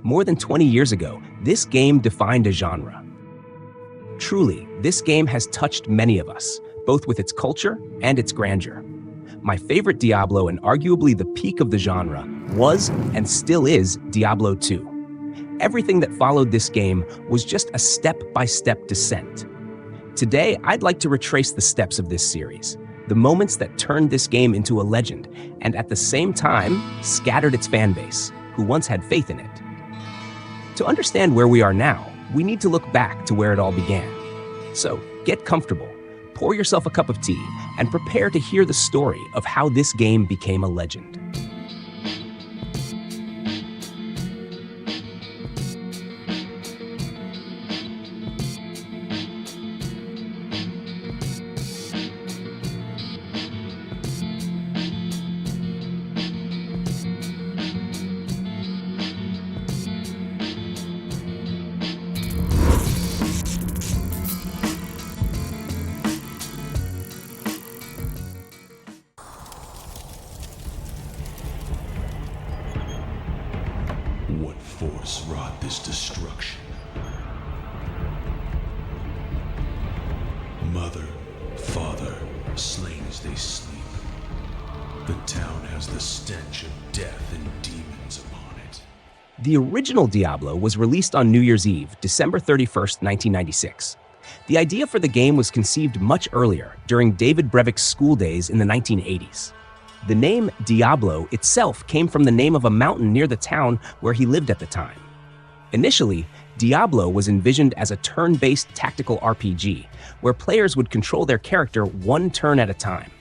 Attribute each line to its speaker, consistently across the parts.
Speaker 1: More than 20 years ago, this game defined a genre. Truly, this game has touched many of us, both with its culture and its grandeur. My favorite Diablo and arguably the peak of the genre was, and still is, Diablo II. Everything that followed this game was just a step-by-step descent. Today, I'd like to retrace the steps of this series, the moments that turned this game into a legend, and at the same time, scattered its fanbase, who once had faith in it. To understand where we are now, we need to look back to where it all began. So, get comfortable, pour yourself a cup of tea, and prepare to hear the story of how this game became a legend.
Speaker 2: What force wrought this destruction? Mother, father, slain as they sleep. The town has the stench of death and demons upon it.
Speaker 1: The original Diablo was released on New Year's Eve, December 31st, 1996. The idea for the game was conceived much earlier, during David Brevik's school days in the 1980s. The name Diablo itself came from the name of a mountain near the town where he lived at the time. Initially, Diablo was envisioned as a turn-based tactical RPG, where players would control their character one turn at a time.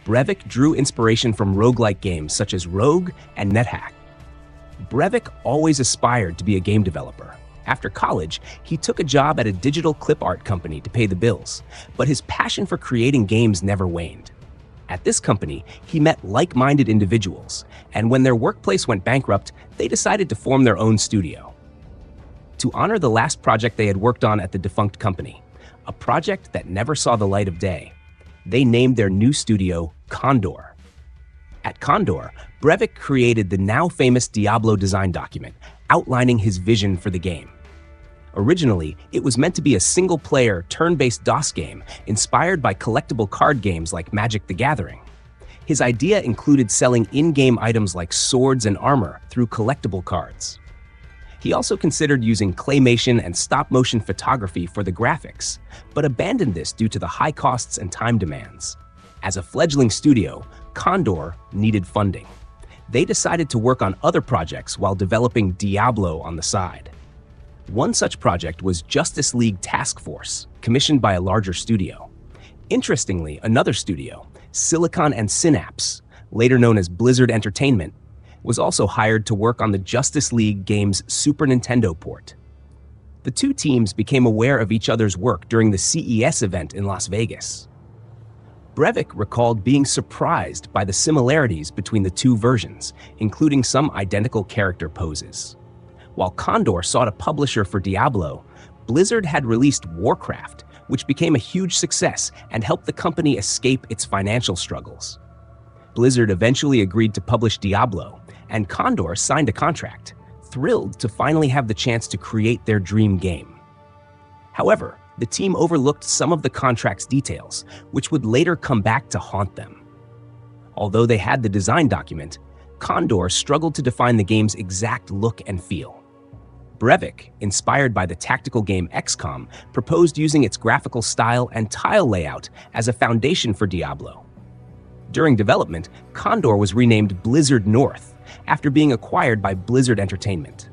Speaker 1: Brevik drew inspiration from roguelike games such as Rogue and NetHack. Brevik always aspired to be a game developer. After college, he took a job at a digital clip art company to pay the bills, but his passion for creating games never waned. At this company, he met like-minded individuals, and when their workplace went bankrupt, they decided to form their own studio. To honor the last project they had worked on at the defunct company, a project that never saw the light of day, they named their new studio Condor. At Condor, Brevik created the now famous Diablo design document, outlining his vision for the game. Originally, it was meant to be a single-player, turn-based DOS game inspired by collectible card games like Magic the Gathering. His idea included selling in-game items like swords and armor through collectible cards. He also considered using claymation and stop-motion photography for the graphics, but abandoned this due to the high costs and time demands. As a fledgling studio, Condor needed funding. They decided to work on other projects while developing Diablo on the side. One such project was Justice League Task Force, commissioned by a larger studio. Interestingly, another studio, Silicon and Synapse, later known as Blizzard Entertainment, was also hired to work on the Justice League game's Super Nintendo port. The two teams became aware of each other's work during the CES event in Las Vegas. Brevik recalled being surprised by the similarities between the two versions, including some identical character poses. While Condor sought a publisher for Diablo, Blizzard had released Warcraft, which became a huge success and helped the company escape its financial struggles. Blizzard eventually agreed to publish Diablo, and Condor signed a contract, thrilled to finally have the chance to create their dream game. However, the team overlooked some of the contract's details, which would later come back to haunt them. Although they had the design document, Condor struggled to define the game's exact look and feel. Brevik, inspired by the tactical game XCOM, proposed using its graphical style and tile layout as a foundation for Diablo. During development, Condor was renamed Blizzard North, after being acquired by Blizzard Entertainment.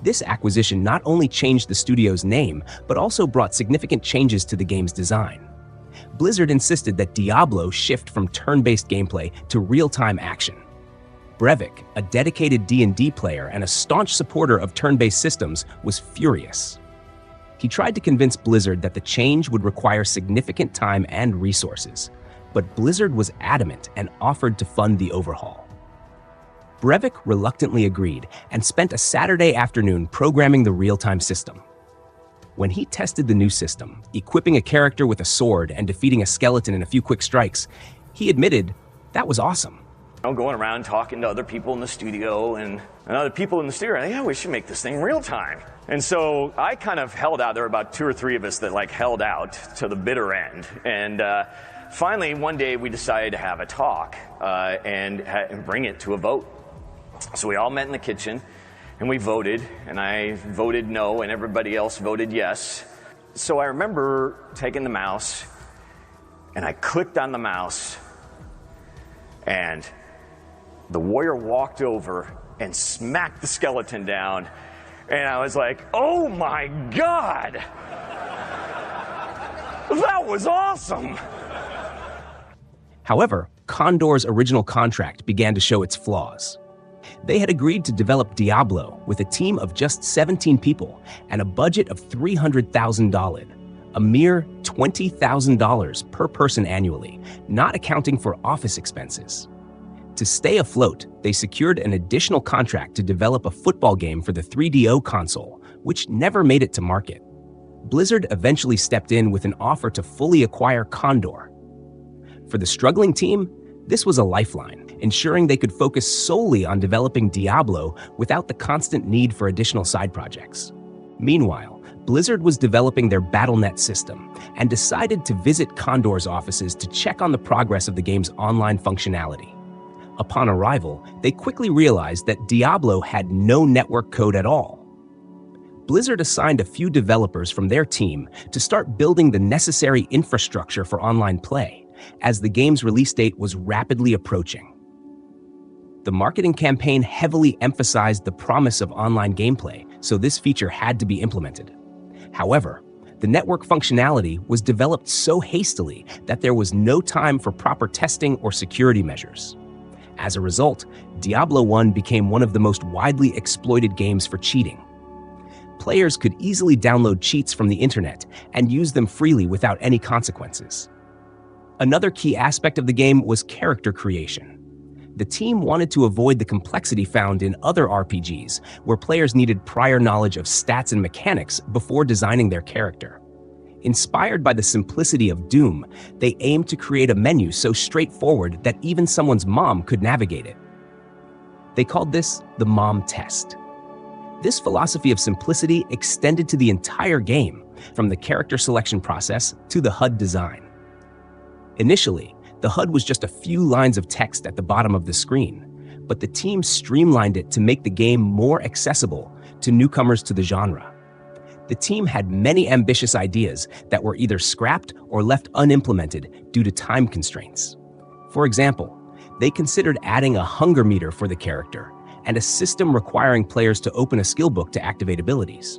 Speaker 1: This acquisition not only changed the studio's name, but also brought significant changes to the game's design. Blizzard insisted that Diablo shift from turn-based gameplay to real-time action. Brevik, a dedicated D&D player and a staunch supporter of turn-based systems, was furious. He tried to convince Blizzard that the change would require significant time and resources, but Blizzard was adamant and offered to fund the overhaul. Brevik reluctantly agreed and spent a Saturday afternoon programming the real-time system. When he tested the new system, equipping a character with a sword and defeating a skeleton in a few quick strikes, he admitted that was awesome.
Speaker 3: Going around talking to other people in the studio and other people in the studio, yeah, we should make this thing real time. And so I kind of held out. There were about 2 or 3 of us that like held out to the bitter end. And finally, one day we decided to have a talk and bring it to a vote. So we all met in the kitchen and we voted, and I voted no and everybody else voted yes. So I remember taking the mouse and I clicked on the mouse, and the warrior walked over and smacked the skeleton down, and I was like, oh my God! That was awesome!
Speaker 1: However, Condor's original contract began to show its flaws. They had agreed to develop Diablo with a team of just 17 people and a budget of $300,000, a mere $20,000 per person annually, not accounting for office expenses. To stay afloat, they secured an additional contract to develop a football game for the 3DO console, which never made it to market. Blizzard eventually stepped in with an offer to fully acquire Condor. For the struggling team, this was a lifeline, ensuring they could focus solely on developing Diablo without the constant need for additional side projects. Meanwhile, Blizzard was developing their BattleNet system and decided to visit Condor's offices to check on the progress of the game's online functionality. Upon arrival, they quickly realized that Diablo had no network code at all. Blizzard assigned a few developers from their team to start building the necessary infrastructure for online play, as the game's release date was rapidly approaching. The marketing campaign heavily emphasized the promise of online gameplay, so this feature had to be implemented. However, the network functionality was developed so hastily that there was no time for proper testing or security measures. As a result, Diablo I became one of the most widely exploited games for cheating. Players could easily download cheats from the internet and use them freely without any consequences. Another key aspect of the game was character creation. The team wanted to avoid the complexity found in other RPGs, where players needed prior knowledge of stats and mechanics before designing their character. Inspired by the simplicity of Doom, they aimed to create a menu so straightforward that even someone's mom could navigate it. They called this the mom test. This philosophy of simplicity extended to the entire game, from the character selection process to the HUD design. Initially, the HUD was just a few lines of text at the bottom of the screen, but the team streamlined it to make the game more accessible to newcomers to the genre. The team had many ambitious ideas that were either scrapped or left unimplemented due to time constraints. For example, they considered adding a hunger meter for the character and a system requiring players to open a skill book to activate abilities.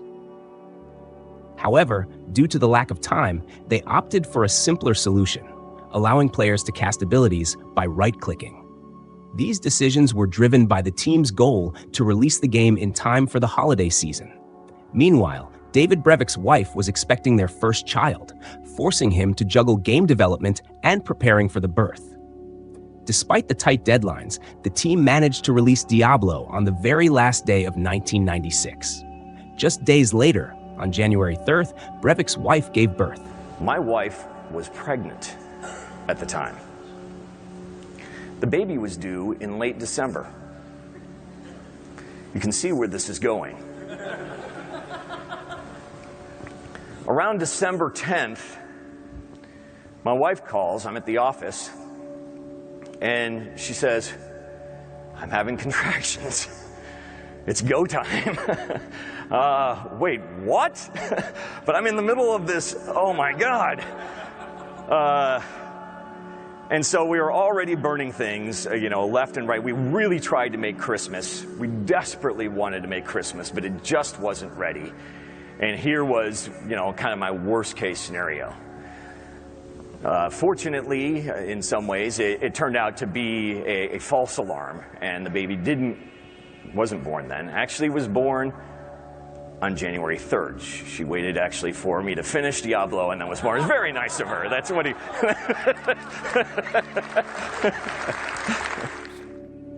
Speaker 1: However, due to the lack of time, they opted for a simpler solution, allowing players to cast abilities by right-clicking. These decisions were driven by the team's goal to release the game in time for the holiday season. Meanwhile, David Brevik's wife was expecting their first child, forcing him to juggle game development and preparing for the birth. Despite the tight deadlines, the team managed to release Diablo on the very last day of 1996. Just days later, on January 3rd, Brevik's wife gave birth.
Speaker 3: My wife was pregnant at the time. The baby was due in late December. You can see where this is going. Around December 10th, my wife calls, I'm at the office, and she says, I'm having contractions. It's go time. Wait, what? But I'm in the middle of this, oh my God. And so we were already burning things, left and right. We really tried to make Christmas. We desperately wanted to make Christmas, but it just wasn't ready. And here was, kind of my worst case scenario. Fortunately, in some ways, it turned out to be a false alarm, and the baby wasn't born then. Actually was born on January 3rd. She waited actually for me to finish Diablo and then was born. It was very nice of her. That's what he...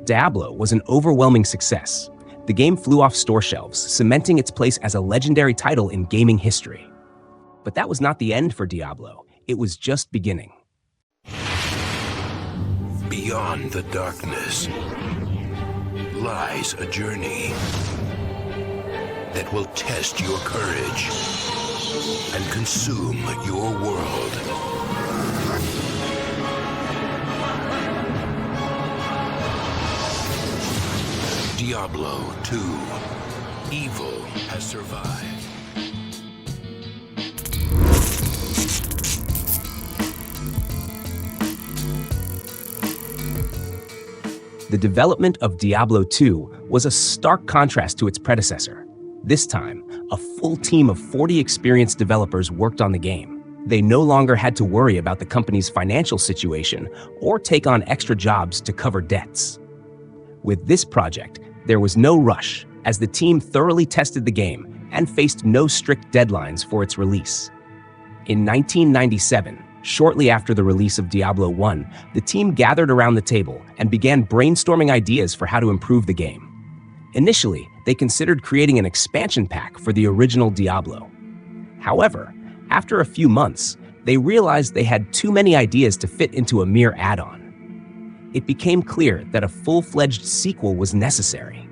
Speaker 1: Diablo was an overwhelming success. The game flew off store shelves, cementing its place as a legendary title in gaming history. But that was not the end for Diablo. It was just beginning.
Speaker 2: Beyond
Speaker 4: Beyond the darkness lies a journey that will test your courage and consume your world. Diablo II. Evil has survived.
Speaker 1: The development of Diablo II was a stark contrast to its predecessor. This time, a full team of 40 experienced developers worked on the game. They no longer had to worry about the company's financial situation or take on extra jobs to cover debts. With this project, there was no rush, as the team thoroughly tested the game and faced no strict deadlines for its release. In 1997, shortly after the release of Diablo I, the team gathered around the table and began brainstorming ideas for how to improve the game. Initially, they considered creating an expansion pack for the original Diablo. However, after a few months, they realized they had too many ideas to fit into a mere add-on. It became clear that a full-fledged sequel was necessary.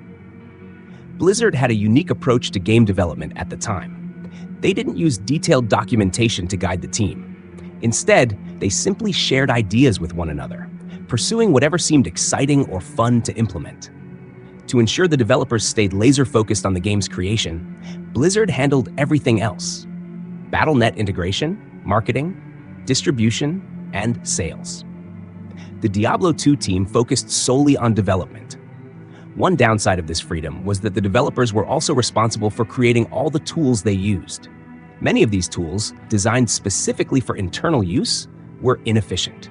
Speaker 1: Blizzard had a unique approach to game development at the time. They didn't use detailed documentation to guide the team. Instead, they simply shared ideas with one another, pursuing whatever seemed exciting or fun to implement. To ensure the developers stayed laser-focused on the game's creation, Blizzard handled everything else: Battle.net integration, marketing, distribution, and sales. The Diablo II team focused solely on development. One downside of this freedom was that the developers were also responsible for creating all the tools they used. Many of these tools, designed specifically for internal use, were inefficient.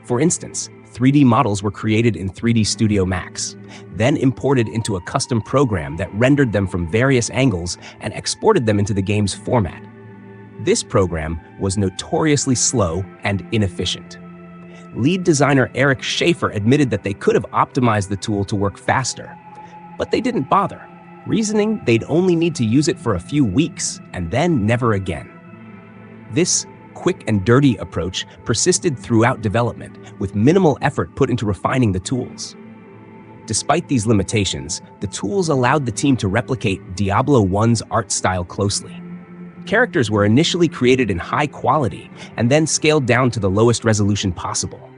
Speaker 1: For instance, 3D models were created in 3D Studio Max, then imported into a custom program that rendered them from various angles and exported them into the game's format. This program was notoriously slow and inefficient. Lead designer Eric Schaefer admitted that they could have optimized the tool to work faster, but they didn't bother, reasoning they'd only need to use it for a few weeks and then never again. This quick and dirty approach persisted throughout development, with minimal effort put into refining the tools. Despite these limitations, the tools allowed the team to replicate Diablo I's art style closely. Characters were initially created in high quality and then scaled down to the lowest resolution possible.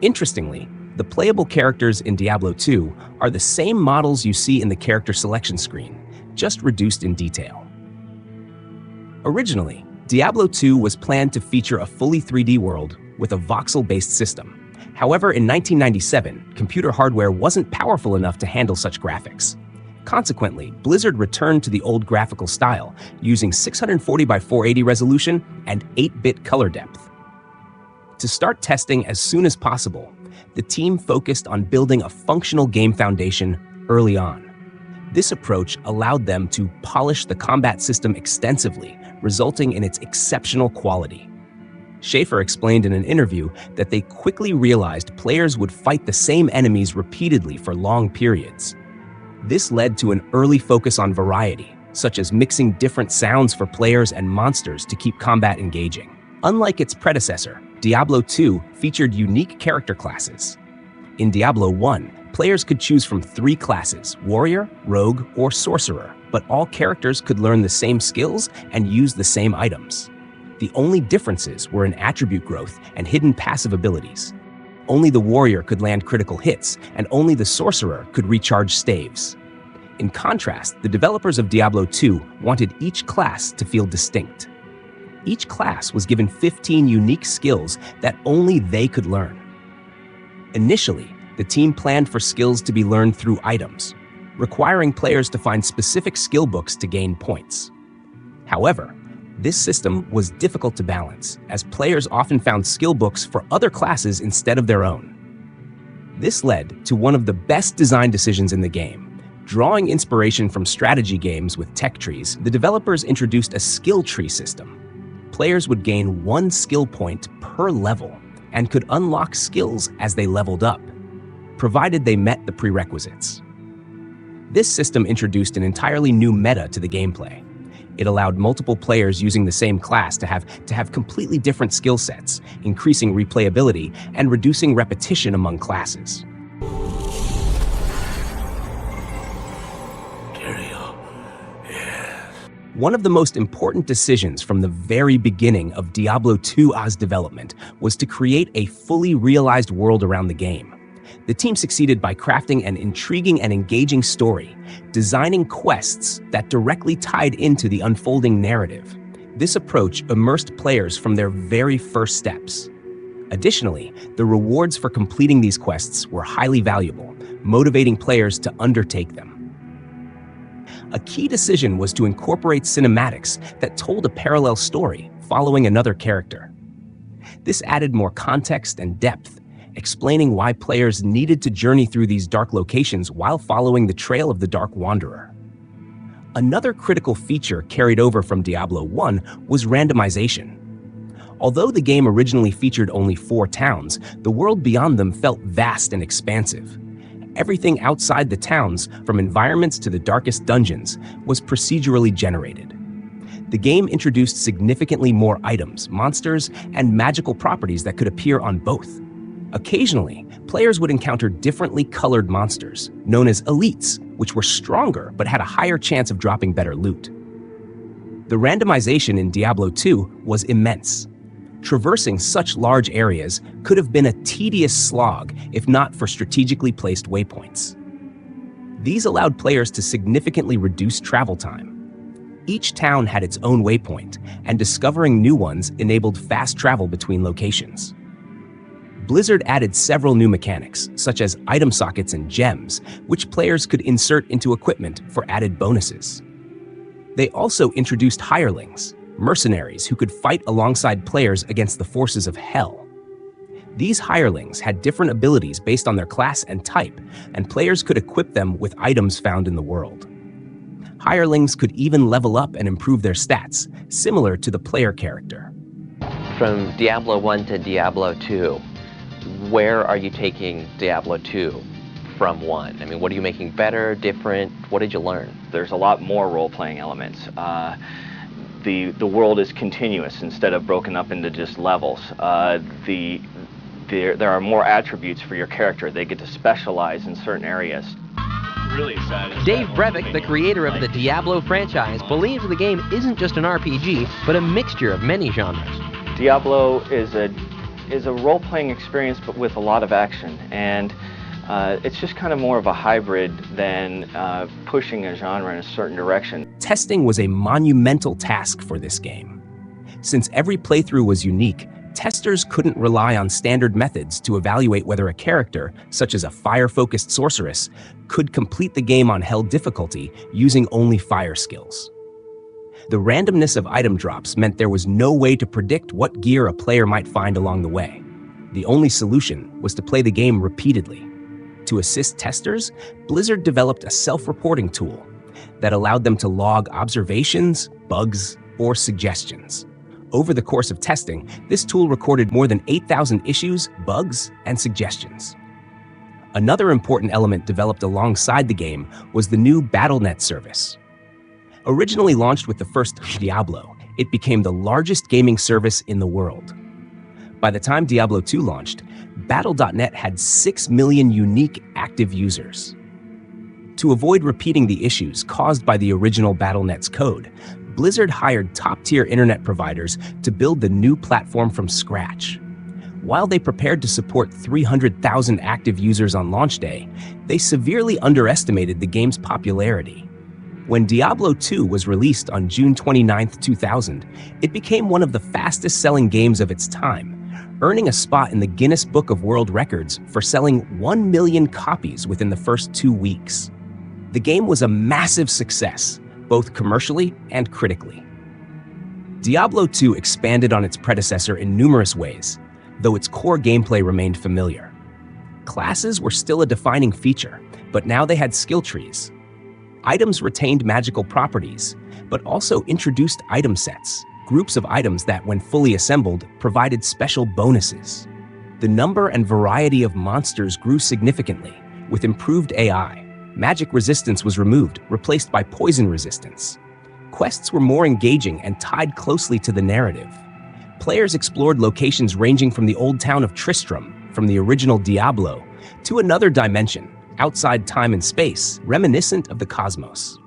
Speaker 1: Interestingly, the playable characters in Diablo II are the same models you see in the character selection screen, just reduced in detail. Originally, Diablo II was planned to feature a fully 3D world with a voxel-based system. However, in 1997, computer hardware wasn't powerful enough to handle such graphics. Consequently, Blizzard returned to the old graphical style, using 640 by 480 resolution and 8-bit color depth. To start testing as soon as possible, the team focused on building a functional game foundation early on. This approach allowed them to polish the combat system extensively, resulting in its exceptional quality. Schaefer explained in an interview that they quickly realized players would fight the same enemies repeatedly for long periods. This led to an early focus on variety, such as mixing different sounds for players and monsters to keep combat engaging. Unlike its predecessor, Diablo II featured unique character classes. In Diablo I, players could choose from 3 classes: warrior, rogue, or sorcerer, but all characters could learn the same skills and use the same items. The only differences were in attribute growth and hidden passive abilities. Only the warrior could land critical hits, and only the sorcerer could recharge staves. In contrast, the developers of Diablo II wanted each class to feel distinct. Each class was given 15 unique skills that only they could learn. Initially, the team planned for skills to be learned through items, requiring players to find specific skill books to gain points. However, this system was difficult to balance, as players often found skill books for other classes instead of their own. This led to one of the best design decisions in the game. Drawing inspiration from strategy games with tech trees, the developers introduced a skill tree system. Players would gain 1 skill point per level and could unlock skills as they leveled up, provided they met the prerequisites. This system introduced an entirely new meta to the gameplay. It allowed multiple players using the same class to have completely different skill sets, increasing replayability and reducing repetition among classes. One of the most important decisions from the very beginning of Diablo II's development was to create a fully realized world around the game. The team succeeded by crafting an intriguing and engaging story, designing quests that directly tied into the unfolding narrative. This approach immersed players from their very first steps. Additionally, the rewards for completing these quests were highly valuable, motivating players to undertake them. A key decision was to incorporate cinematics that told a parallel story following another character. This added more context and depth, explaining why players needed to journey through these dark locations while following the trail of the Dark Wanderer. Another critical feature carried over from Diablo I was randomization. Although the game originally featured only 4 towns, the world beyond them felt vast and expansive. Everything outside the towns, from environments to the darkest dungeons, was procedurally generated. The game introduced significantly more items, monsters, and magical properties that could appear on both. Occasionally, players would encounter differently colored monsters, known as elites, which were stronger but had a higher chance of dropping better loot. The randomization in Diablo II was immense. Traversing such large areas could have been a tedious slog if not for strategically placed waypoints. These allowed players to significantly reduce travel time. Each town had its own waypoint, and discovering new ones enabled fast travel between locations. Blizzard added several new mechanics, such as item sockets and gems, which players could insert into equipment for added bonuses. They also introduced hirelings, mercenaries who could fight alongside players against the forces of hell. These hirelings had different abilities based on their class and type, and players could equip them with items found in the world. Hirelings could even level up and improve their stats, similar to the player character.
Speaker 5: From Diablo 1 to Diablo 2, where are you taking Diablo 2 from 1? I mean, what are you making better, different? What did you learn?
Speaker 3: There's a lot more role-playing elements. The world is continuous instead of broken up into just levels. There are more attributes for your character. They get to specialize in certain areas.
Speaker 6: Really excited.
Speaker 5: Dave Brevik, the creator of the Diablo franchise, believes the game isn't just an RPG, but a mixture of many genres.
Speaker 3: Diablo is a role-playing experience, but with a lot of action, and it's just kind of more of a hybrid than pushing a genre in a certain direction.
Speaker 1: Testing was a monumental task for this game. Since every playthrough was unique, testers couldn't rely on standard methods to evaluate whether a character, such as a fire-focused sorceress, could complete the game on hell difficulty using only fire skills. The randomness of item drops meant there was no way to predict what gear a player might find along the way. The only solution was to play the game repeatedly. To assist testers, Blizzard developed a self-reporting tool that allowed them to log observations, bugs, or suggestions. Over the course of testing, this tool recorded more than 8,000 issues, bugs, and suggestions. Another important element developed alongside the game was the new BattleNet service. Originally launched with the first Diablo, it became the largest gaming service in the world. By the time Diablo II launched, Battle.net had 6 million unique active users. To avoid repeating the issues caused by the original BattleNet's code, Blizzard hired top-tier internet providers to build the new platform from scratch. While they prepared to support 300,000 active users on launch day, they severely underestimated the game's popularity. When Diablo II was released on June 29, 2000, it became one of the fastest-selling games of its time, earning a spot in the Guinness Book of World Records for selling 1 million copies within the first 2 weeks. The game was a massive success, both commercially and critically. Diablo II expanded on its predecessor in numerous ways, though its core gameplay remained familiar. Classes were still a defining feature, but now they had skill trees. Items retained magical properties, but also introduced item sets, groups of items that, when fully assembled, provided special bonuses. The number and variety of monsters grew significantly. With improved AI, magic resistance was removed, replaced by poison resistance. Quests were more engaging and tied closely to the narrative. Players explored locations ranging from the old town of Tristram, from the original Diablo, to another dimension, outside time and space, reminiscent of the cosmos.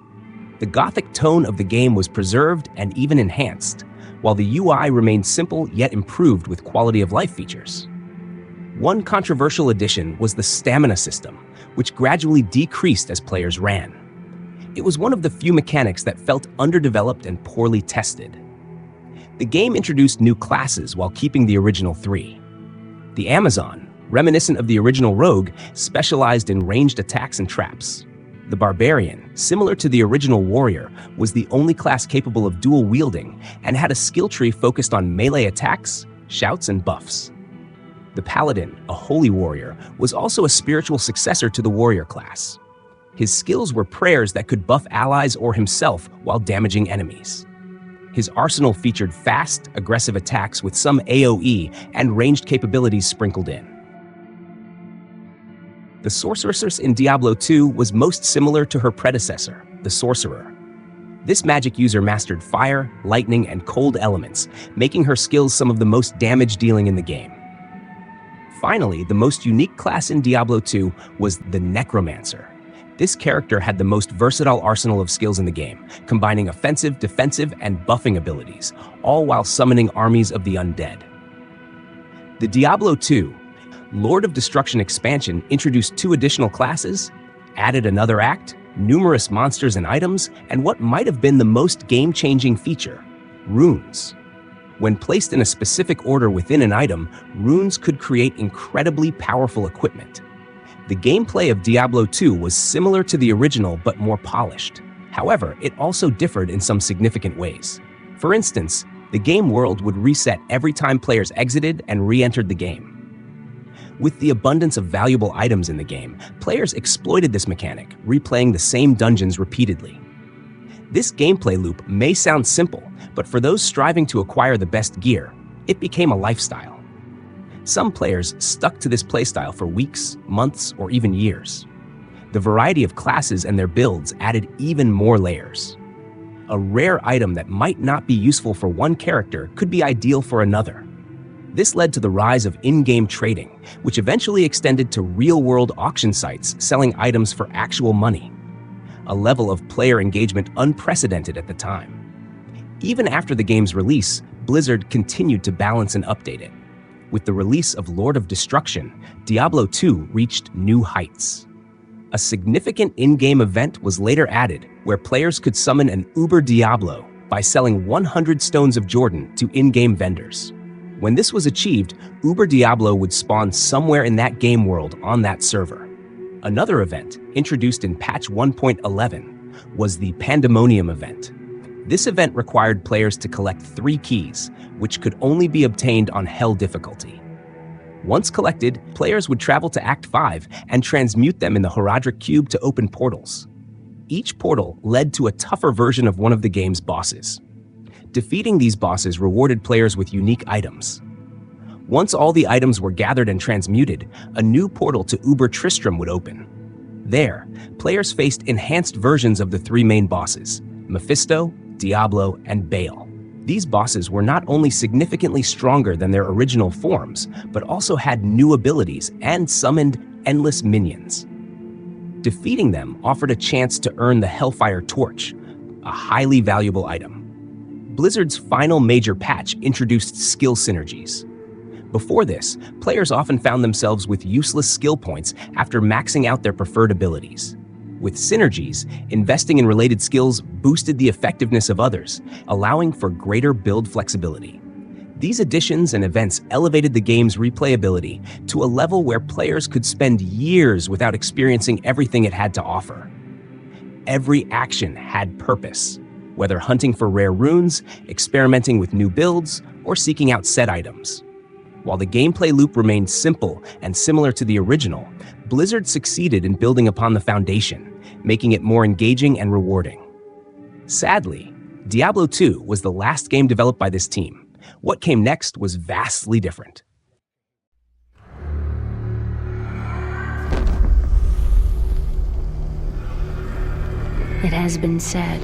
Speaker 1: The Gothic tone of the game was preserved and even enhanced, while the UI remained simple yet improved with quality of life features. One controversial addition was the stamina system, which gradually decreased as players ran. It was one of the few mechanics that felt underdeveloped and poorly tested. The game introduced new classes while keeping the original 3. The Amazon, reminiscent of the original Rogue, specialized in ranged attacks and traps. The Barbarian, similar to the original Warrior, was the only class capable of dual wielding and had a skill tree focused on melee attacks, shouts, and buffs. The Paladin, a holy warrior, was also a spiritual successor to the Warrior class. His skills were prayers that could buff allies or himself while damaging enemies. His arsenal featured fast, aggressive attacks with some AoE and ranged capabilities sprinkled in. The sorceress in Diablo II was most similar to her predecessor, the Sorcerer. This magic user mastered fire, lightning, and cold elements, making her skills some of the most damage-dealing in the game. Finally, the most unique class in Diablo II was the Necromancer. This character had the most versatile arsenal of skills in the game, combining offensive, defensive, and buffing abilities, all while summoning armies of the undead. The Diablo II Lord of Destruction expansion introduced 2 additional classes, added another act, numerous monsters and items, and what might have been the most game-changing feature, runes. When placed in a specific order within an item, runes could create incredibly powerful equipment. The gameplay of Diablo II was similar to the original but more polished. However, it also differed in some significant ways. For instance, the game world would reset every time players exited and re-entered the game. With the abundance of valuable items in the game, players exploited this mechanic, replaying the same dungeons repeatedly. This gameplay loop may sound simple, but for those striving to acquire the best gear, it became a lifestyle. Some players stuck to this playstyle for weeks, months, or even years. The variety of classes and their builds added even more layers. A rare item that might not be useful for one character could be ideal for another. This led to the rise of in-game trading, which eventually extended to real-world auction sites selling items for actual money, a level of player engagement unprecedented at the time. Even after the game's release, Blizzard continued to balance and update it. With the release of Lord of Destruction, Diablo II reached new heights. A significant in-game event was later added, where players could summon an Uber Diablo by selling 100 Stones of Jordan to in-game vendors. When this was achieved, Uber Diablo would spawn somewhere in that game world on that server. Another event, introduced in patch 1.11, was the Pandemonium event. This event required players to collect 3 keys, which could only be obtained on Hell difficulty. Once collected, players would travel to Act 5 and transmute them in the Horadric Cube to open portals. Each portal led to a tougher version of one of the game's bosses. Defeating these bosses rewarded players with unique items. Once all the items were gathered and transmuted, a new portal to Uber Tristram would open. There, players faced enhanced versions of the 3 main bosses, Mephisto, Diablo, and Baal. These bosses were not only significantly stronger than their original forms, but also had new abilities and summoned endless minions. Defeating them offered a chance to earn the Hellfire Torch, a highly valuable item. Blizzard's final major patch introduced skill synergies. Before this, players often found themselves with useless skill points after maxing out their preferred abilities. With synergies, investing in related skills boosted the effectiveness of others, allowing for greater build flexibility. These additions and events elevated the game's replayability to a level where players could spend years without experiencing everything it had to offer. Every action had purpose, whether hunting for rare runes, experimenting with new builds, or seeking out set items. While the gameplay loop remained simple and similar to the original, Blizzard succeeded in building upon the foundation, making it more engaging and rewarding. Sadly, Diablo II was the last game developed by this team. What came next was vastly different.
Speaker 7: It has been said,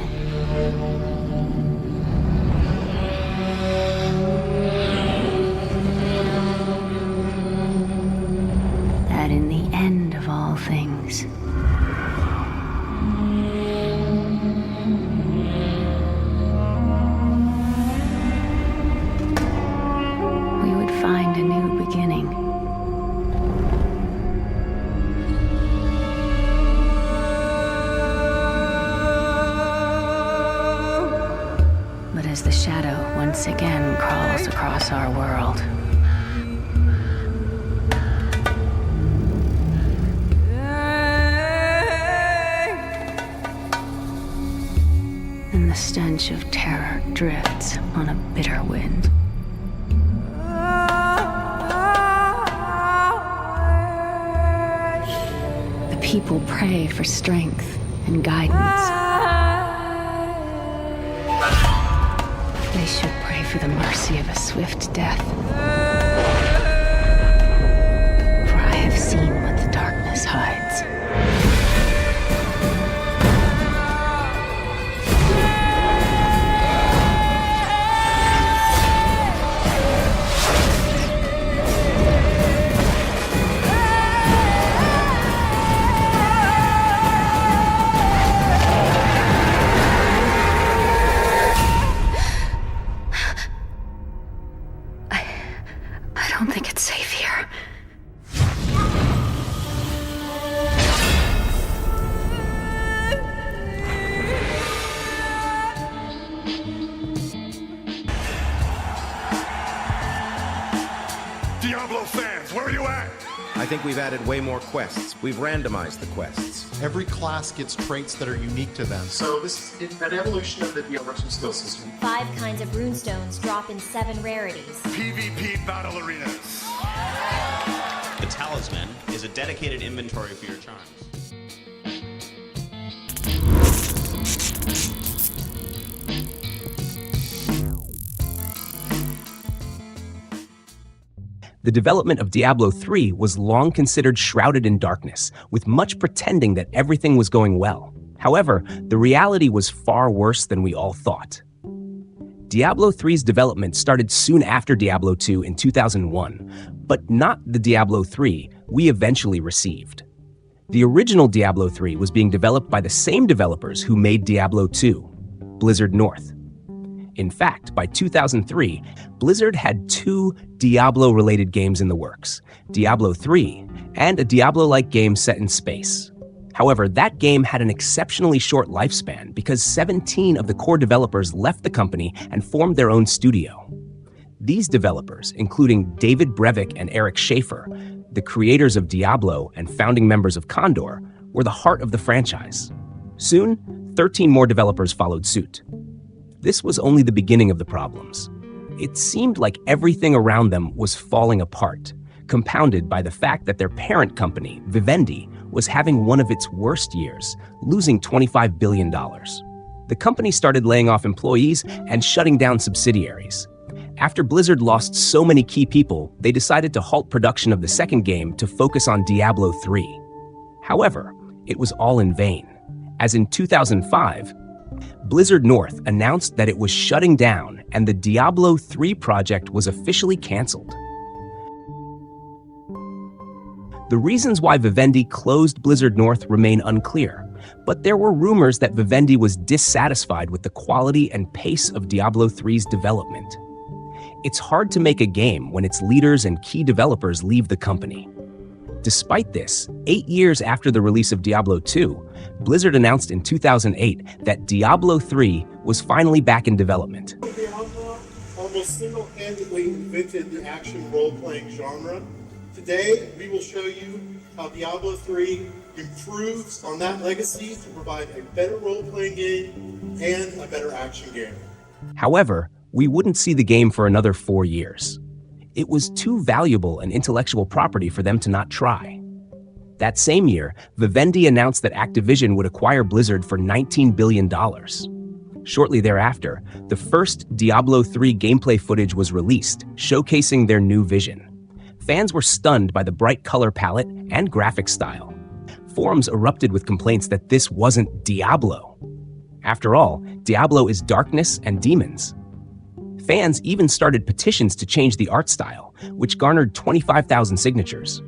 Speaker 7: darkness again crawls across our world. And the stench of terror drifts on a bitter wind. The people pray for strength and guidance. They should pray for the mercy of a swift death. For I have seen what the darkness hides. I don't think it's safe here.
Speaker 8: Diablo fans, where are you at?
Speaker 9: I think we've added way more quests. We've randomized the quests.
Speaker 10: Every class gets traits that are unique to them.
Speaker 11: So this is an evolution of the Diablo II skill system.
Speaker 12: 5 kinds of runestones drop in 7 rarities.
Speaker 8: PvP battle arenas.
Speaker 13: The talisman is a dedicated inventory for your charms.
Speaker 1: The development of Diablo III was long considered shrouded in darkness, with much pretending that everything was going well. However, the reality was far worse than we all thought. Diablo III's development started soon after Diablo II in 2001, but not the Diablo III we eventually received. The original Diablo III was being developed by the same developers who made Diablo II, Blizzard North. In fact, by 2003, Blizzard had 2 Diablo-related games in the works, Diablo III and a Diablo-like game set in space. However, that game had an exceptionally short lifespan because 17 of the core developers left the company and formed their own studio. These developers, including David Brevik and Eric Schaefer, the creators of Diablo and founding members of Condor, were the heart of the franchise. Soon, 13 more developers followed suit. This was only the beginning of the problems. It seemed like everything around them was falling apart, compounded by the fact that their parent company, Vivendi, was having one of its worst years, losing $25 billion. The company started laying off employees and shutting down subsidiaries. After Blizzard lost so many key people, they decided to halt production of the second game to focus on Diablo III. However, it was all in vain, as in 2005, Blizzard North announced that it was shutting down and the Diablo III project was officially canceled. The reasons why Vivendi closed Blizzard North remain unclear, but there were rumors that Vivendi was dissatisfied with the quality and pace of Diablo III's development. It's hard to make a game when its leaders and key developers leave the company. Despite this, 8 years after the release of Diablo II, Blizzard announced in 2008 that Diablo III was finally back in development.
Speaker 11: Diablo almost single-handedly invented the action role-playing genre. Today, we will show you how Diablo III improves on that legacy to provide a better role-playing game and a better action game.
Speaker 1: However, we wouldn't see the game for another 4 years. It was too valuable an intellectual property for them to not try. That same year, Vivendi announced that Activision would acquire Blizzard for $19 billion. Shortly thereafter, the first Diablo III gameplay footage was released, showcasing their new vision. Fans were stunned by the bright color palette and graphic style. Forums erupted with complaints that this wasn't Diablo. After all, Diablo is darkness and demons. Fans even started petitions to change the art style, which garnered 25,000 signatures.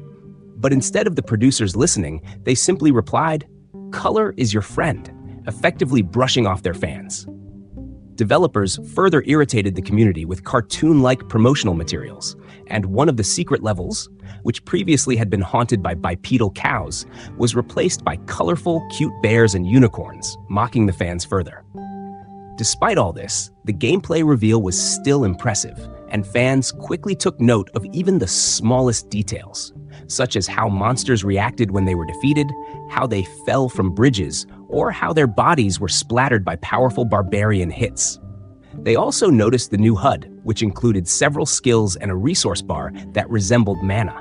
Speaker 1: But instead of the producers listening, they simply replied, "Color is your friend," effectively brushing off their fans. Developers further irritated the community with cartoon-like promotional materials, and one of the secret levels, which previously had been haunted by bipedal cows, was replaced by colorful, cute bears and unicorns, mocking the fans further. Despite all this, the gameplay reveal was still impressive, and fans quickly took note of even the smallest details, such as how monsters reacted when they were defeated, how they fell from bridges, or how their bodies were splattered by powerful barbarian hits. They also noticed the new HUD, which included several skills and a resource bar that resembled mana.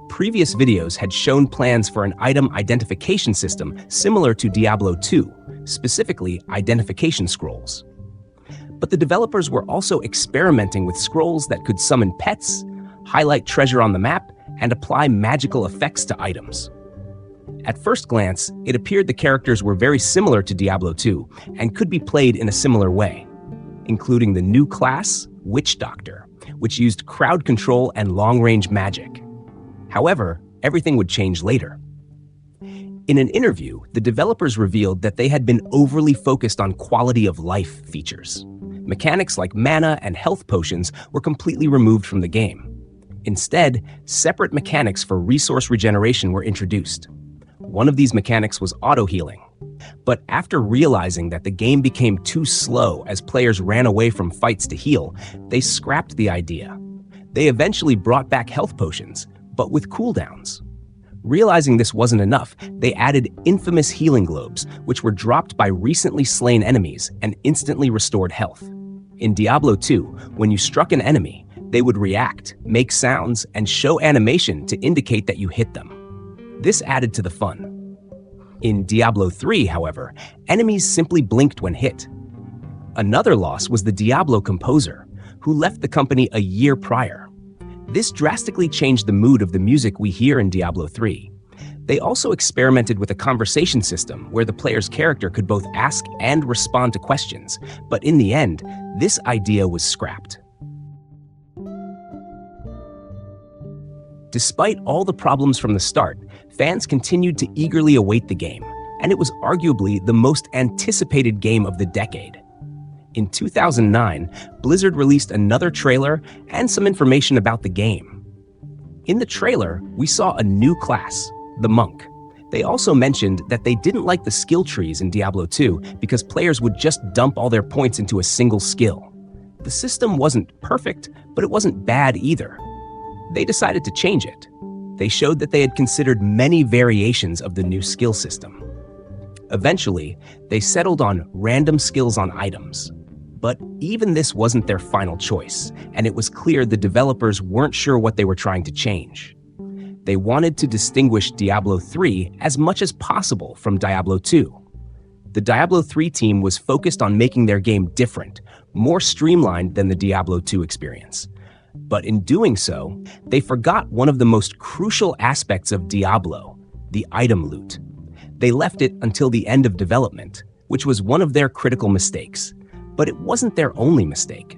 Speaker 1: Previous videos had shown plans for an item identification system similar to Diablo II, specifically identification scrolls. But the developers were also experimenting with scrolls that could summon pets, highlight treasure on the map, and apply magical effects to items. At first glance, it appeared the characters were very similar to Diablo II and could be played in a similar way, including the new class, Witch Doctor, which used crowd control and long-range magic. However, everything would change later. In an interview, the developers revealed that they had been overly focused on quality of life features. Mechanics like mana and health potions were completely removed from the game. Instead, separate mechanics for resource regeneration were introduced. One of these mechanics was auto-healing. But after realizing that the game became too slow as players ran away from fights to heal, they scrapped the idea. They eventually brought back health potions, but with cooldowns. Realizing this wasn't enough, they added infamous healing globes, which were dropped by recently slain enemies and instantly restored health. In Diablo II, when you struck an enemy, they would react, make sounds, and show animation to indicate that you hit them. This added to the fun. In Diablo III, however, enemies simply blinked when hit. Another loss was the Diablo composer, who left the company a year prior. This drastically changed the mood of the music we hear in Diablo III. They also experimented with a conversation system where the player's character could both ask and respond to questions, but in the end, this idea was scrapped. Despite all the problems from the start, fans continued to eagerly await the game, and it was arguably the most anticipated game of the decade. In 2009, Blizzard released another trailer and some information about the game. In the trailer, we saw a new class, the Monk. They also mentioned that they didn't like the skill trees in Diablo II because players would just dump all their points into a single skill. The system wasn't perfect, but it wasn't bad either. They decided to change it. They showed that they had considered many variations of the new skill system. Eventually, they settled on random skills on items. But even this wasn't their final choice, and it was clear the developers weren't sure what they were trying to change. They wanted to distinguish Diablo III as much as possible from Diablo II. The Diablo III team was focused on making their game different, more streamlined than the Diablo II experience. But in doing so, they forgot one of the most crucial aspects of Diablo, the item loot. They left it until the end of development, which was one of their critical mistakes. But it wasn't their only mistake.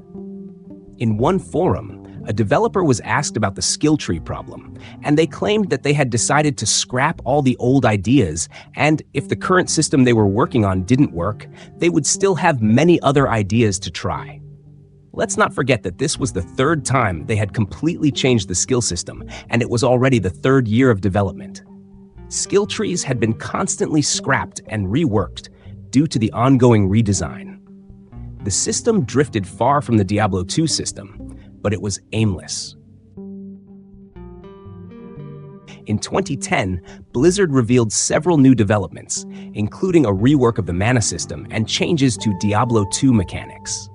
Speaker 1: In one forum, a developer was asked about the skill tree problem, and they claimed that they had decided to scrap all the old ideas, and if the current system they were working on didn't work, they would still have many other ideas to try. Let's not forget that this was the third time they had completely changed the skill system, and it was already the third year of development. Skill trees had been constantly scrapped and reworked due to the ongoing redesign. The system drifted far from the Diablo II system, but it was aimless. In 2010, Blizzard revealed several new developments, including a rework of the mana system and changes to Diablo II mechanics.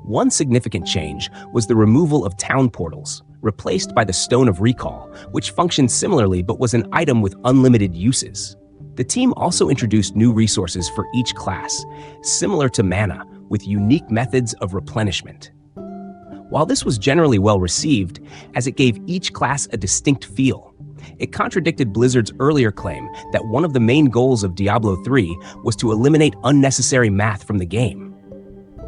Speaker 1: One significant change was the removal of town portals, replaced by the Stone of Recall, which functioned similarly but was an item with unlimited uses. The team also introduced new resources for each class, similar to mana, with unique methods of replenishment. While this was generally well received, as it gave each class a distinct feel, it contradicted Blizzard's earlier claim that one of the main goals of Diablo III was to eliminate unnecessary math from the game.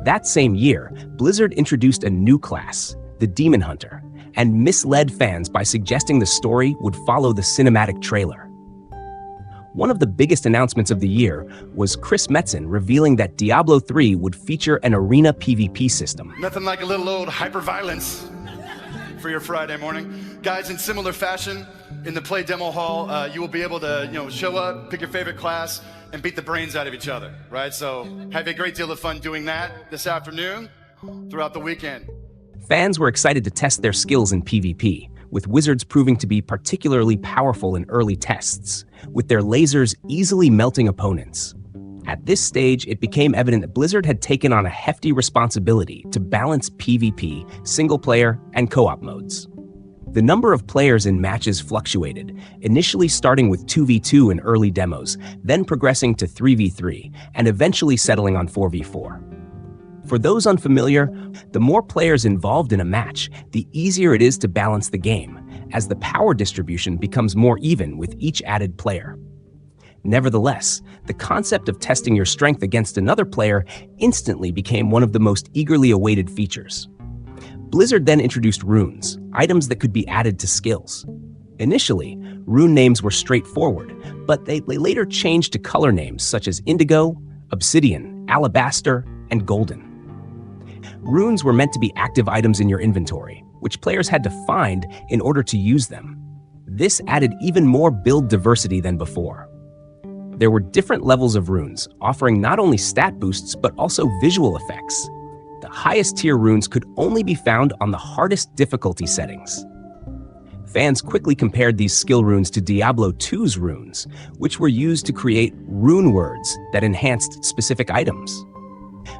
Speaker 1: That same year, Blizzard introduced a new class, the Demon Hunter, and misled fans by suggesting the story would follow the cinematic trailer. One of the biggest announcements of the year was Chris Metzen revealing that Diablo III would feature an arena PvP system.
Speaker 8: Nothing like a little old hyper-violence for your Friday morning. Guys, in similar fashion,
Speaker 14: in the play demo hall, you will be able to, show up, pick your favorite class, and beat the brains out of each other, right? So have a great deal of fun doing that this afternoon, throughout the weekend.
Speaker 1: Fans were excited to test their skills in PvP, with wizards proving to be particularly powerful in early tests, with their lasers easily melting opponents. At this stage, it became evident that Blizzard had taken on a hefty responsibility to balance PvP, single-player, and co-op modes. The number of players in matches fluctuated, initially starting with 2v2 in early demos, then progressing to 3v3, and eventually settling on 4v4. For those unfamiliar, the more players involved in a match, the easier it is to balance the game, as the power distribution becomes more even with each added player. Nevertheless, the concept of testing your strength against another player instantly became one of the most eagerly awaited features. Blizzard then introduced runes, items that could be added to skills. Initially, rune names were straightforward, but they later changed to color names such as indigo, obsidian, alabaster, and golden. Runes were meant to be active items in your inventory, which players had to find in order to use them. This added even more build diversity than before. There were different levels of runes, offering not only stat boosts but also visual effects. The highest tier runes could only be found on the hardest difficulty settings. Fans quickly compared these skill runes to Diablo II's runes, which were used to create rune words that enhanced specific items.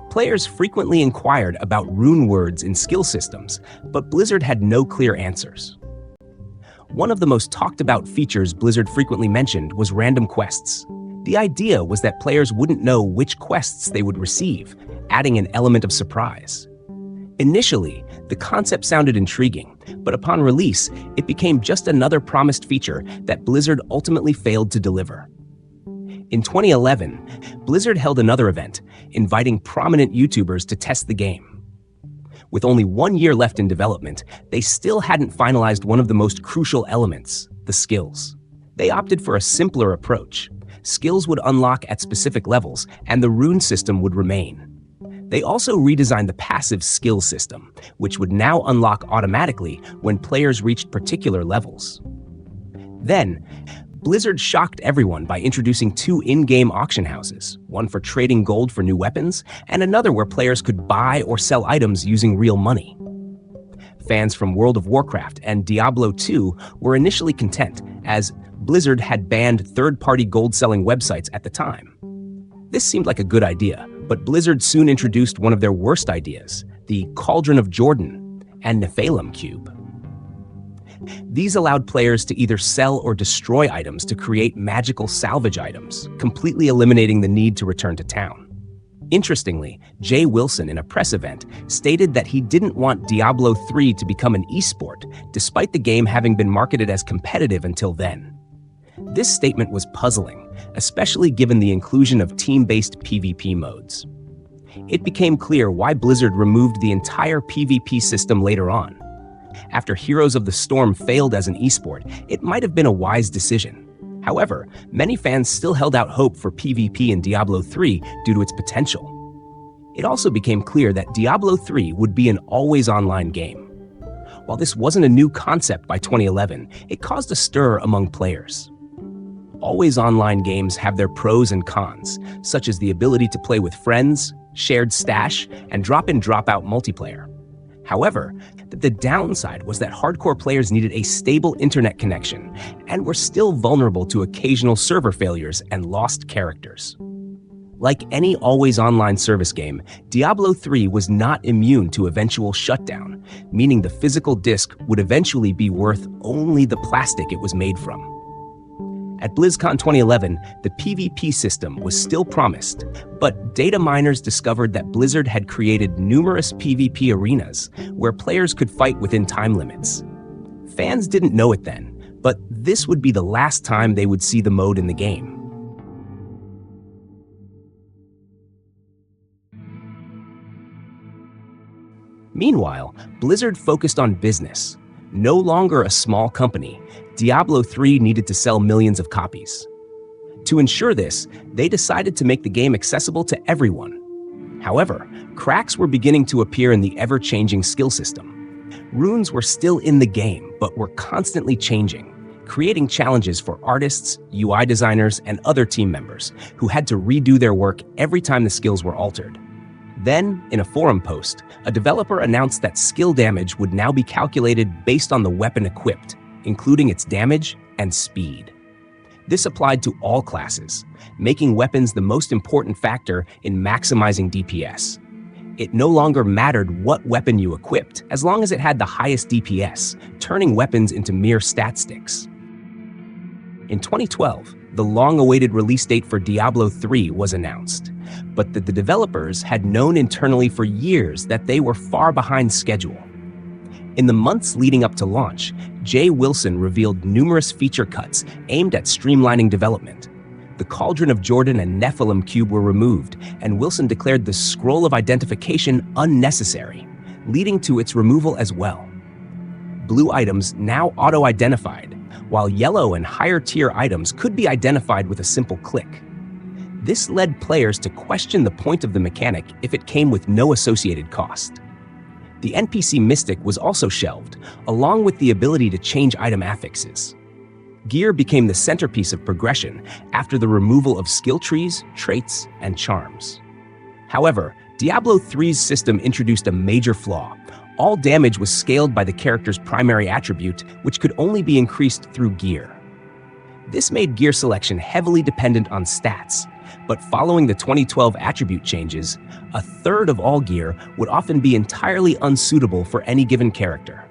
Speaker 1: Players frequently inquired about rune words in skill systems, but Blizzard had no clear answers. One of the most talked about features Blizzard frequently mentioned was random quests. The idea was that players wouldn't know which quests they would receive, adding an element of surprise. Initially, the concept sounded intriguing, but upon release, it became just another promised feature that Blizzard ultimately failed to deliver. In 2011, Blizzard held another event, inviting prominent YouTubers to test the game. With only 1 year left in development, they still hadn't finalized one of the most crucial elements, the skills. They opted for a simpler approach. Skills would unlock at specific levels, and the rune system would remain. They also redesigned the passive skill system, which would now unlock automatically when players reached particular levels. Then, Blizzard shocked everyone by introducing 2 in-game auction houses, one for trading gold for new weapons, and another where players could buy or sell items using real money. Fans from World of Warcraft and Diablo II were initially content, as Blizzard had banned third-party gold-selling websites at the time. This seemed like a good idea, but Blizzard soon introduced one of their worst ideas, the Cauldron of Jordan and Nephalem Cube. These allowed players to either sell or destroy items to create magical salvage items, completely eliminating the need to return to town. Interestingly, Jay Wilson, in a press event, stated that he didn't want Diablo III to become an esport, despite the game having been marketed as competitive until then. This statement was puzzling, especially given the inclusion of team-based PvP modes. It became clear why Blizzard removed the entire PvP system later on. After Heroes of the Storm failed as an esport, it might have been a wise decision. However, many fans still held out hope for PvP in Diablo III due to its potential. It also became clear that Diablo III would be an always-online game. While this wasn't a new concept by 2011, it caused a stir among players. Always-online games have their pros and cons, such as the ability to play with friends, shared stash, and drop-in drop-out multiplayer. However, the downside was that hardcore players needed a stable internet connection and were still vulnerable to occasional server failures and lost characters. Like any always-online service game, Diablo III was not immune to eventual shutdown, meaning the physical disc would eventually be worth only the plastic it was made from. At BlizzCon 2011, the PvP system was still promised, but data miners discovered that Blizzard had created numerous PvP arenas where players could fight within time limits. Fans didn't know it then, but this would be the last time they would see the mode in the game. Meanwhile, Blizzard focused on business. No longer a small company, Diablo III needed to sell millions of copies. To ensure this, they decided to make the game accessible to everyone. However, cracks were beginning to appear in the ever-changing skill system. Runes were still in the game, but were constantly changing, creating challenges for artists, UI designers, and other team members who had to redo their work every time the skills were altered. Then, in a forum post, a developer announced that skill damage would now be calculated based on the weapon equipped, including its damage and speed. This applied to all classes, making weapons the most important factor in maximizing DPS. It no longer mattered what weapon you equipped, as long as it had the highest DPS, turning weapons into mere stat sticks. In 2012, the long-awaited release date for Diablo III was announced, but the developers had known internally for years that they were far behind schedule. In the months leading up to launch, Jay Wilson revealed numerous feature cuts aimed at streamlining development. The Cauldron of Jordan and Nephilim cube were removed, and Wilson declared the Scroll of Identification unnecessary, leading to its removal as well. Blue items now auto-identified, while yellow and higher-tier items could be identified with a simple click. This led players to question the point of the mechanic if it came with no associated cost. The NPC Mystic was also shelved, along with the ability to change item affixes. Gear became the centerpiece of progression after the removal of skill trees, traits, and charms. However, Diablo III's system introduced a major flaw. All damage was scaled by the character's primary attribute, which could only be increased through gear. This made gear selection heavily dependent on stats, but following the 2012 attribute changes, a third of all gear would often be entirely unsuitable for any given character.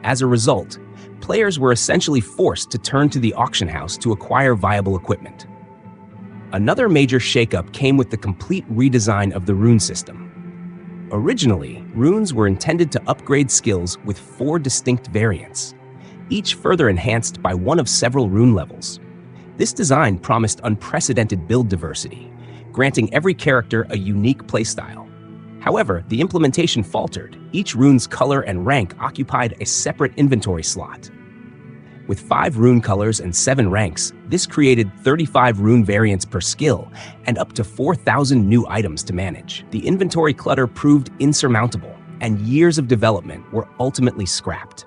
Speaker 1: As a result, players were essentially forced to turn to the auction house to acquire viable equipment. Another major shakeup came with the complete redesign of the rune system. Originally, runes were intended to upgrade skills with 4 distinct variants, each further enhanced by one of several rune levels. This design promised unprecedented build diversity, granting every character a unique playstyle. However, the implementation faltered. Each rune's color and rank occupied a separate inventory slot. With 5 rune colors and 7 ranks, this created 35 rune variants per skill and up to 4,000 new items to manage. The inventory clutter proved insurmountable, and years of development were ultimately scrapped.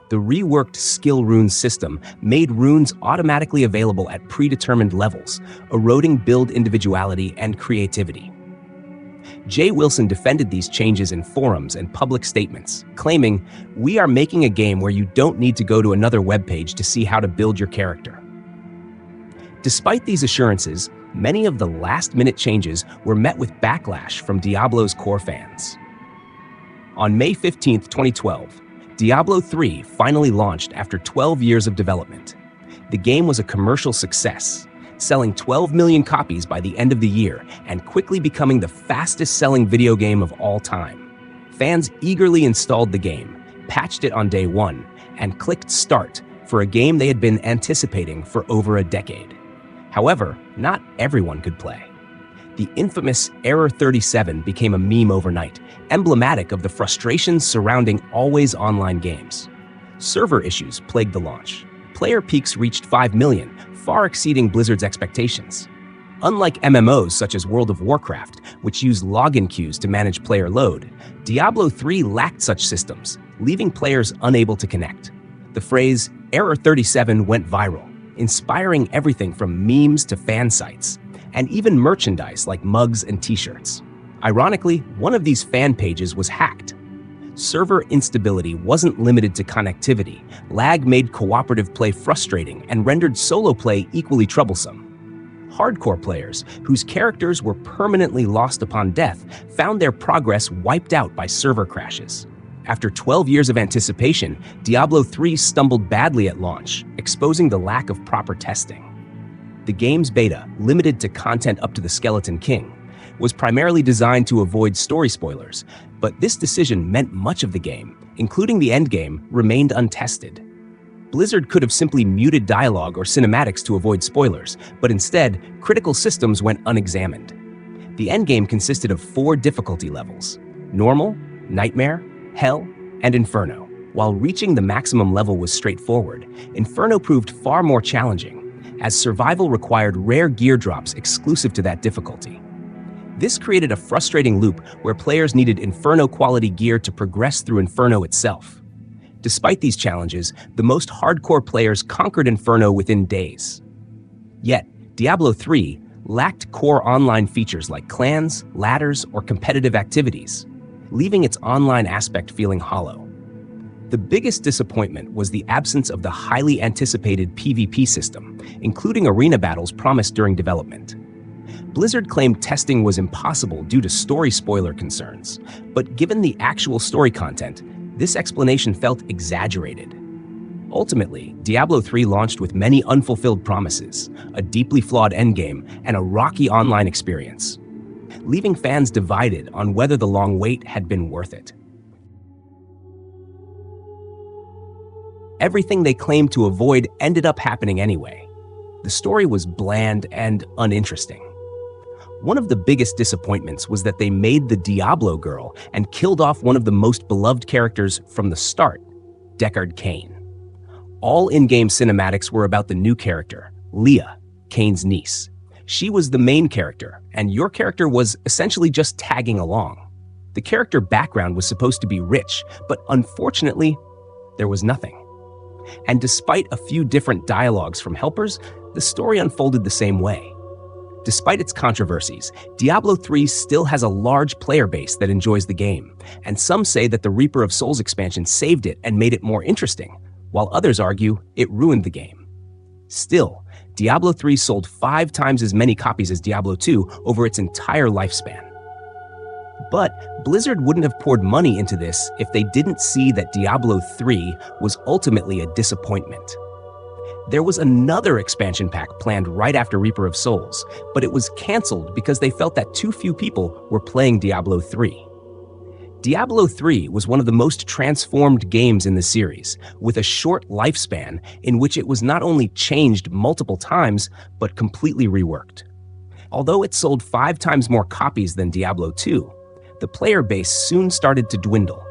Speaker 1: The reworked skill rune system made runes automatically available at predetermined levels, eroding build individuality and creativity. Jay Wilson defended these changes in forums and public statements, claiming, "We are making a game where you don't need to go to another webpage to see how to build your character." Despite these assurances, many of the last-minute changes were met with backlash from Diablo's core fans. On May 15, 2012, Diablo III finally launched after 12 years of development. The game was a commercial success, selling 12 million copies by the end of the year and quickly becoming the fastest-selling video game of all time. Fans eagerly installed the game, patched it on day one, and clicked Start for a game they had been anticipating for over a decade. However, not everyone could play. The infamous Error 37 became a meme overnight, emblematic of the frustrations surrounding always online games. Server issues plagued the launch. Player peaks reached 5 million, far exceeding Blizzard's expectations. Unlike MMOs such as World of Warcraft, which use login queues to manage player load, Diablo III lacked such systems, leaving players unable to connect. The phrase, Error 37 went viral, inspiring everything from memes to fan sites, and even merchandise like mugs and t-shirts. Ironically, one of these fan pages was hacked. Server instability wasn't limited to connectivity. Lag made cooperative play frustrating and rendered solo play equally troublesome. Hardcore players, whose characters were permanently lost upon death, found their progress wiped out by server crashes. After 12 years of anticipation, Diablo III stumbled badly at launch, exposing the lack of proper testing. The game's beta, limited to content up to the Skeleton King, was primarily designed to avoid story spoilers, but this decision meant much of the game, including the endgame, remained untested. Blizzard could have simply muted dialogue or cinematics to avoid spoilers, but instead, critical systems went unexamined. The endgame consisted of 4 difficulty levels: Normal, Nightmare, Hell, and Inferno. While reaching the maximum level was straightforward, Inferno proved far more challenging, as survival required rare gear drops exclusive to that difficulty. This created a frustrating loop where players needed Inferno-quality gear to progress through Inferno itself. Despite these challenges, the most hardcore players conquered Inferno within days. Yet, Diablo III lacked core online features like clans, ladders, or competitive activities, leaving its online aspect feeling hollow. The biggest disappointment was the absence of the highly anticipated PvP system, including arena battles promised during development. Blizzard claimed testing was impossible due to story spoiler concerns, but given the actual story content, this explanation felt exaggerated. Ultimately, Diablo III launched with many unfulfilled promises, a deeply flawed endgame, and a rocky online experience, leaving fans divided on whether the long wait had been worth it. Everything they claimed to avoid ended up happening anyway. The story was bland and uninteresting. One of the biggest disappointments was that they made the Diablo girl and killed off one of the most beloved characters from the start, Deckard Cain. All in-game cinematics were about the new character, Leah, Cain's niece. She was the main character, and your character was essentially just tagging along. The character background was supposed to be rich, but unfortunately, there was nothing. And despite a few different dialogues from helpers, the story unfolded the same way. Despite its controversies, Diablo III still has a large player base that enjoys the game, and some say that the Reaper of Souls expansion saved it and made it more interesting, while others argue it ruined the game. Still, Diablo III sold 5 times as many copies as Diablo II over its entire lifespan. But Blizzard wouldn't have poured money into this if they didn't see that Diablo III was ultimately a disappointment. There was another expansion pack planned right after Reaper of Souls, but it was canceled because they felt that too few people were playing Diablo III. Diablo III was one of the most transformed games in the series, with a short lifespan in which it was not only changed multiple times, but completely reworked. Although it sold 5 times more copies than Diablo II, the player base soon started to dwindle.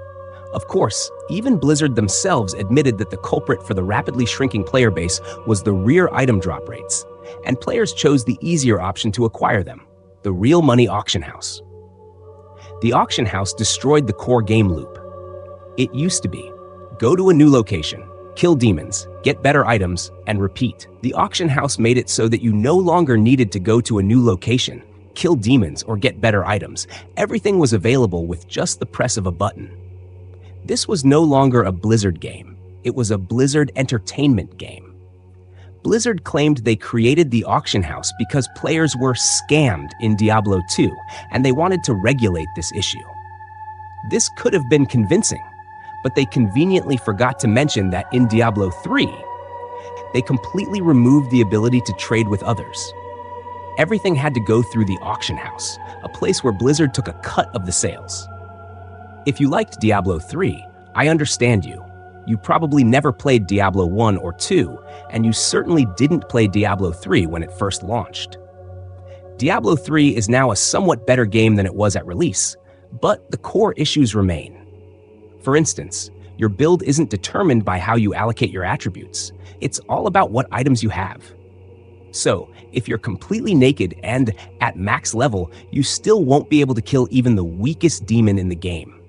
Speaker 1: Of course, even Blizzard themselves admitted that the culprit for the rapidly shrinking player base was the rear item drop rates, and players chose the easier option to acquire them, the real money auction house. The auction house destroyed the core game loop. It used to be, go to a new location, kill demons, get better items, and repeat. The auction house made it so that you no longer needed to go to a new location, kill demons, or get better items. Everything was available with just the press of a button. This was no longer a Blizzard game. It was a Blizzard entertainment game. Blizzard claimed they created the auction house because players were scammed in Diablo II, and they wanted to regulate this issue. This could have been convincing, but they conveniently forgot to mention that in Diablo III, they completely removed the ability to trade with others. Everything had to go through the auction house, a place where Blizzard took a cut of the sales. If you liked Diablo III, I understand you. You probably never played Diablo I or II, and you certainly didn't play Diablo III when it first launched. Diablo III is now a somewhat better game than it was at release, but the core issues remain. For instance, your build isn't determined by how you allocate your attributes. It's all about what items you have. So, if you're completely naked and at max level, you still won't be able to kill even the weakest demon in the game.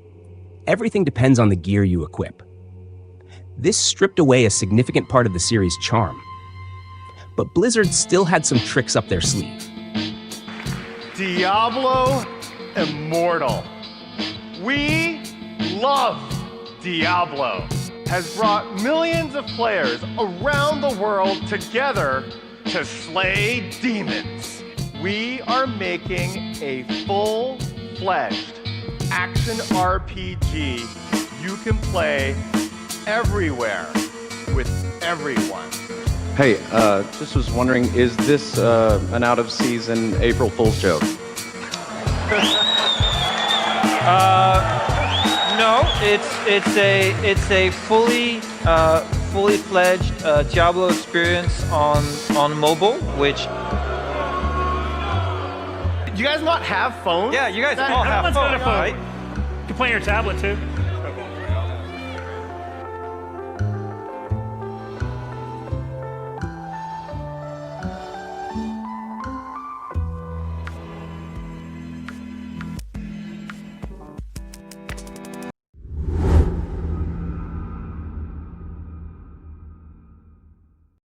Speaker 1: Everything depends on the gear you equip. This stripped away a significant part of the series' charm. But Blizzard still had some tricks up their sleeve.
Speaker 15: Diablo Immortal. We love Diablo. Has brought millions of players around the world together to slay demons. We are making a full-fledged action RPG you can play everywhere with everyone.
Speaker 16: Hey, just was wondering, is this an out-of-season April Fool's joke?
Speaker 17: No, it's a fully fledged Diablo experience on mobile, which.
Speaker 15: Do you guys not have phones?
Speaker 17: Yeah, you guys all have phones, right?
Speaker 18: You can play on your tablet too.